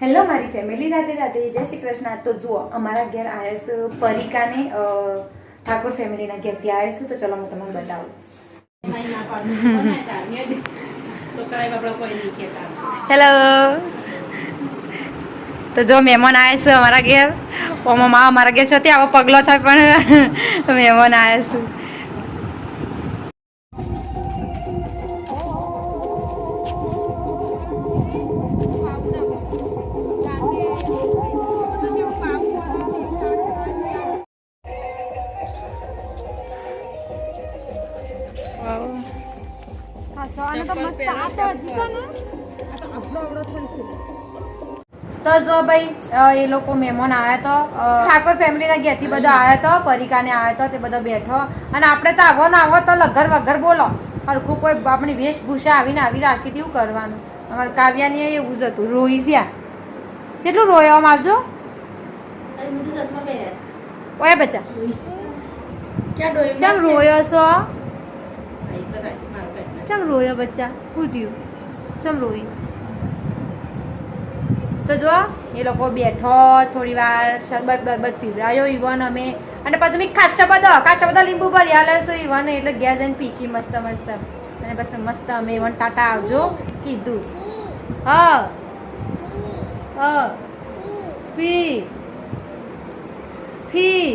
Hello મારી family, Radhe Radhe, જય શ્રી કૃષ્ણ. તો જુઓ અમારા ઘેર આવ્યા છે પરિકાને ઠાકોર ફેમિલીના ઘેરથી આવ્યા છે. તો ચલો હું તમને બતાવું. હેલો. તો જો મહેમાન આવ્યા છે અમારા ઘેર. ઓમાં અમારા ઘેર છે આવો પગલો થાય પણ મહેમાન આવ્યા છે. તો જો ભાઈ એ લોકો મહેમાન આવ્યા તો ઠાકોર ફેમિલીના ઘેરથી બધા આવ્યા તો પરિકાને આવ્યા તો તે બધા બેઠો અને આપણે તો આવો ને આવો તો લગર વગર બોલો હરખું કોઈ આપણી વેશભૂષા આવીને આવી રાખી હતી એવું કરવાનું. અમારે કાવ્યાની એવું જ હતું. રોઈ જ્યાં કેટલું રોયો આમ આવજો ઓય બચ્ચા કેમ રોયો છો? ચમ રોયો બચ્ચા? શું થયું? ચમ રોઈ? તો જો એ લોકો બેઠો થોડી વાર શરબત બરબત પીવડાયો ઈવન અમે અને પછી મેં કાચા બધા લીંબુ ભરી આલે છે ઈવન એટલે ઘેર જઈને પીસી મસ્ત મસ્ત અને પછી મસ્ત અમે ઈવન ટાટા આવજો કીધું. ફી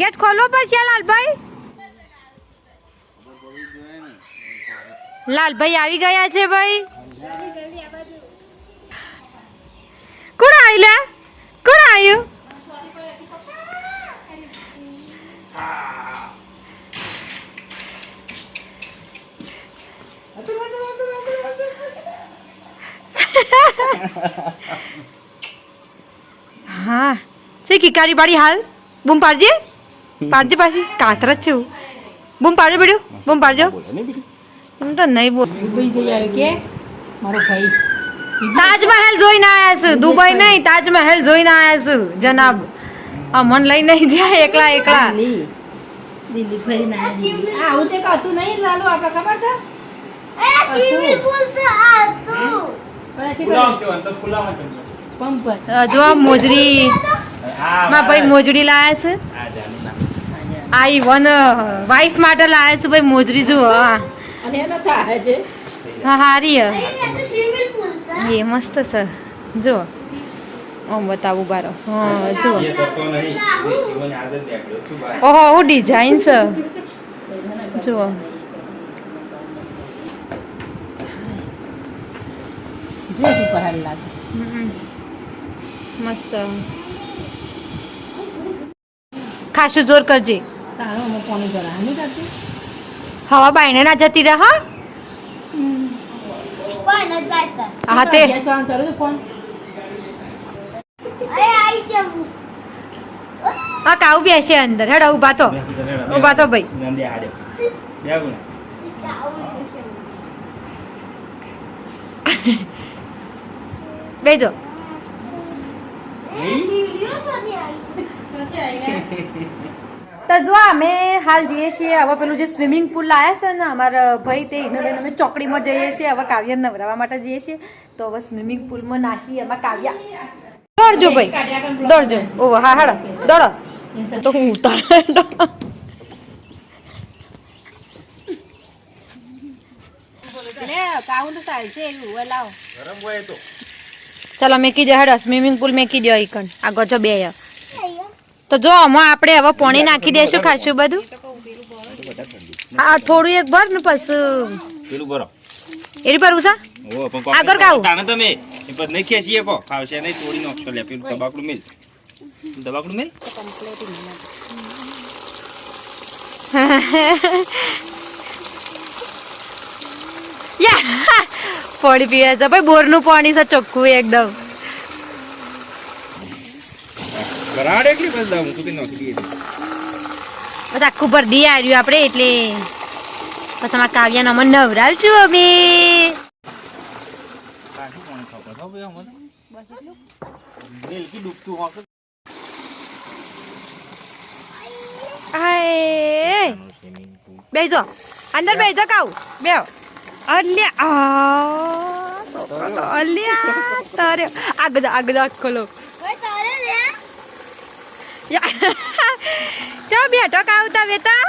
ગેટ ખોલો પડશે લાલભાઈ. લાલભાઈ આવી ગયા છે ભાઈ. કોણ આવ્યું? કોણ આવ્યું? હા છે કિકારી બાડી હાલ બૂમ પાડજે પાછી કાતર જ છે એવું. બૂમ પાડજો બેડ્યું બૂમ પાડજો. હું તો નહીં બોલ કે મારો ભાઈ તાજમહેલ જોઈને આવ્યા છું. દુબઈ નહીં તાજમહેલ જોઈને આવ્યા છું જનાબ. મન લઈ નહીં જાય એકલા એકલા. દિલ્હી ફરી ના આવું તે કતું નહીં લાલુ આપણે ખબર છે. જો મોજડી માં ભાઈ મોજડી લાયા છે. આ ઈવન વાઈફ માટે લાયા છે ભાઈ મોજડી. જુઓ હા હારી એ મસ્ત છે. જો આમ બતાવું બારો. હા જો ઓહો હું ડિઝાઇન છે. જુઓ મસ્ત ખાસું જોર કરજે. હવા બાઈને ના જતી રહે. હા તે હા કાઉ બેસે અંદર. હેડો ઉભા તો ભાઈ. બેજો તો જો અમે હાલ જઈએ છીએ હવે પેલું જે સ્વિમિંગ પુલ લાયા છે ને અમારા ભાઈ તે એને લઈને અમે ચોકડીમાં જઈએ છીએ. હવે કાવ્ય નવરાવા માટે જઈએ છીએ તો હવે સ્વિમિંગ પુલમાં નાસી એમાં કાવ્યા દોડજો ભાઈ દોડજો. ઓહો હા હાડો દોડો તો હું ઉતાર. ચાલો મેકી દો હેડો સ્વિમિંગ પુલ મેકી દો ઈકન આ ગજો બે. તો જો આમાં આપણે હવે પાણી નાખી દઈશું ખાસું બધું. હા થોડું એક ભર ને પછી પેલું ભરો એરી ભરું છે આગળ કાવું તાને તમે પર નહીં ખેંચીએ કો ખાવશે નહીં થોડી નોખશો લે પેલું દબાકડું મિલ યા પાણી પીવે છે ભાઈ. બોરનું પાણી છે ચોખ્ખું એકદમ. આખું પર દી આવ્યું આપડે એટલે પછી તમારા કાવ્યાનો અમને નવરાવશું અમે. બેસો અંદર બેસો કાઉ બે અલ્યા અલ્યા તારે આગળ ખોલો ચો બેઠો કાવતા બેટા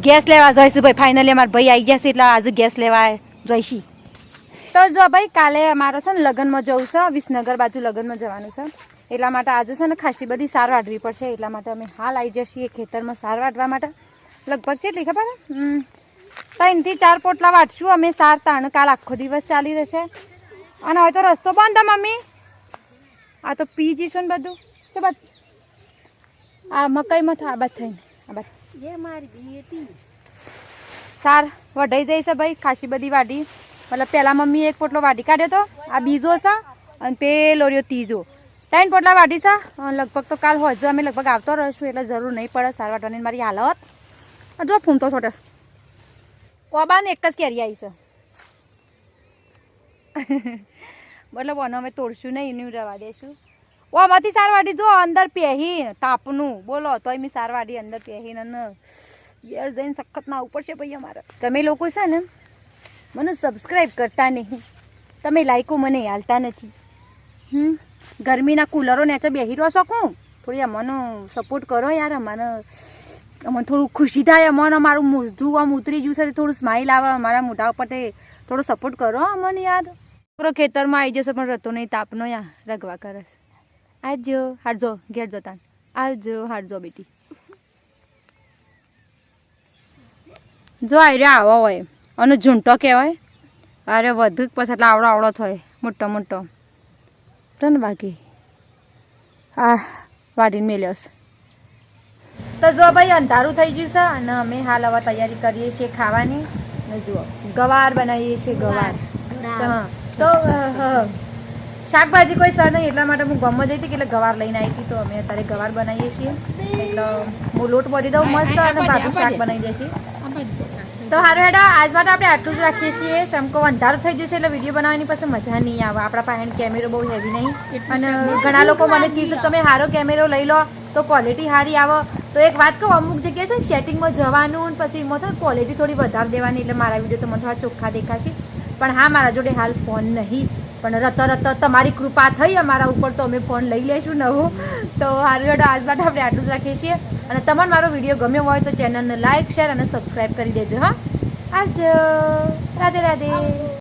ગેસ લેવા જોઈશું ભાઈ ફાઇનલી અમારા ભાઈ આવી ગયા છે એટલે આજે ગેસ લેવા જોઈશી તો જો ભાઈ કાલે અમારે છે ને લગ્નમાં જવું છે વિસનગર બાજુ લગ્નમાં જવાનું છે એટલા માટે આજે છે ને ખાસી બધી સાર વાઢવી પડશે એટલા માટે અમે હાલ આવી જઈએ ખેતરમાં સાર વાઢવા માટે લગભગ કેટલી ખબર 3 થી 4 પોટલા વાટશું અમે સાર તાણ કાલ આખો દિવસ ચાલી રહેશે અને હવે તો રસ્તો બંધ મમ્મી આ તો પી જઈશું ને બધું છે બસ આ મકાઈમાં થા આ બાદ થઈને આ બાદ સાર વઢાઈ જાય છે ભાઈ ખાસી બધી વાઢી મતલબ પહેલા મમ્મી એક પોટલો વાઢી કાઢ્યો તો આ બીજો છે અને પેલો રહ્યો ત્રીજો 3 પોટલા વાઢી છે લગભગ તો કાલ હોજ અમે લગભગ આવતો રહીશું એટલે જરૂર નહીં પડે સાર વાટવાની મારી હાલત જો ફૂમતો છોટે કોબાને એક જ કેરી આવી છે મતલબ ઓનો અમે તોડશું નહીં એનું રવા દઈશું ઓ આમાંથી સાર વાઢી જો અંદર પહેરી તાપનું બોલો તોય મેં સાર વાઢી અંદર પહેરીને યાર જઈને સખત ના ઉપર છે ભાઈ અમારે તમે લોકો છે ને મને સબસ્ક્રાઈબ કરતા નહીં તમે લાઈકો મને હાલતા નથી ગરમીના કુલરો નેચે બેસી રહો શકું થોડી અમને સપોર્ટ કરો યાર અમને થોડું ખુશી થાય અમને અમારું મોઢું આમ ઉતરી ગયું છે થોડું સ્માઇલ આવે અમારા મોઢા ઉપર તે થોડો સપોર્ટ કરો અમને યાર છોકરો ખેતરમાં આવી જશે પણ રહેતો નહીં તાપનો યાર રગવા કરે આવજો હાડજો ઘેર જતા આવજો હાડજો બેટી જો આરે આવો હોય અને ઝૂંટો કહેવાય અરે વધુ પછી એટલે આવડો થાય મોટો મોટો ને બાકી હા વાઢીને મેલ્યો છે તો જો ભાઈ અંધારું થઈ ગયું છે અને અમે હાલ હવે તૈયારી કરીએ છીએ ખાવાની ને જુઓ ગવાર બનાવીએ છીએ ગવાર તો શાકભાજી કોઈ સર નહીં એટલા માટે હું ગમો જઈ હતી એટલે ગવાર લઈને આવી હતી તો અમે અત્યારે ગવાર બનાવીએ છીએ એટલે હું લોટ બોલી દઉં મસ્ત અને ભાખરી શાક બનાવી દઈએ છીએ તો હારું હેડા આજ માટે આપણે આટલું જ રાખીએ છીએ સમકો અંધારું થઈ જશે એટલે વિડીયો બનાવવાની પછી મજા નહીં આવે આપણા પાસે કેમેરો બહુ હેવી નહીં અને ઘણા લોકો મને કીધું તમે સારો કેમેરો લઈ લો તો ક્વોલિટી સારી આવે તો એક વાત કહું અમુક જગ્યાએ છે સેટિંગમાં જવાનું પછી એમાં તો ક્વોલિટી થોડી વધારે દેવાની એટલે મારા વિડીયો તો મને થોડા ચોખ્ખા દેખાશે પણ હા મારા જોડે હાલ ફોન નહીં પણ રત તમારી કૃપા થઈ અમારા ઉપર તો અમે ફોન લઈ લઈશું નવો તો હારું હેડો આજ માટે આપણે આટલું જ રાખીએ છીએ અને તમને મારો વિડીયો ગમ્યો હોય તો ચેનલને લાઇક શેર અને સબસ્ક્રાઈબ કરી દેજો હા આવજો રાધે રાધે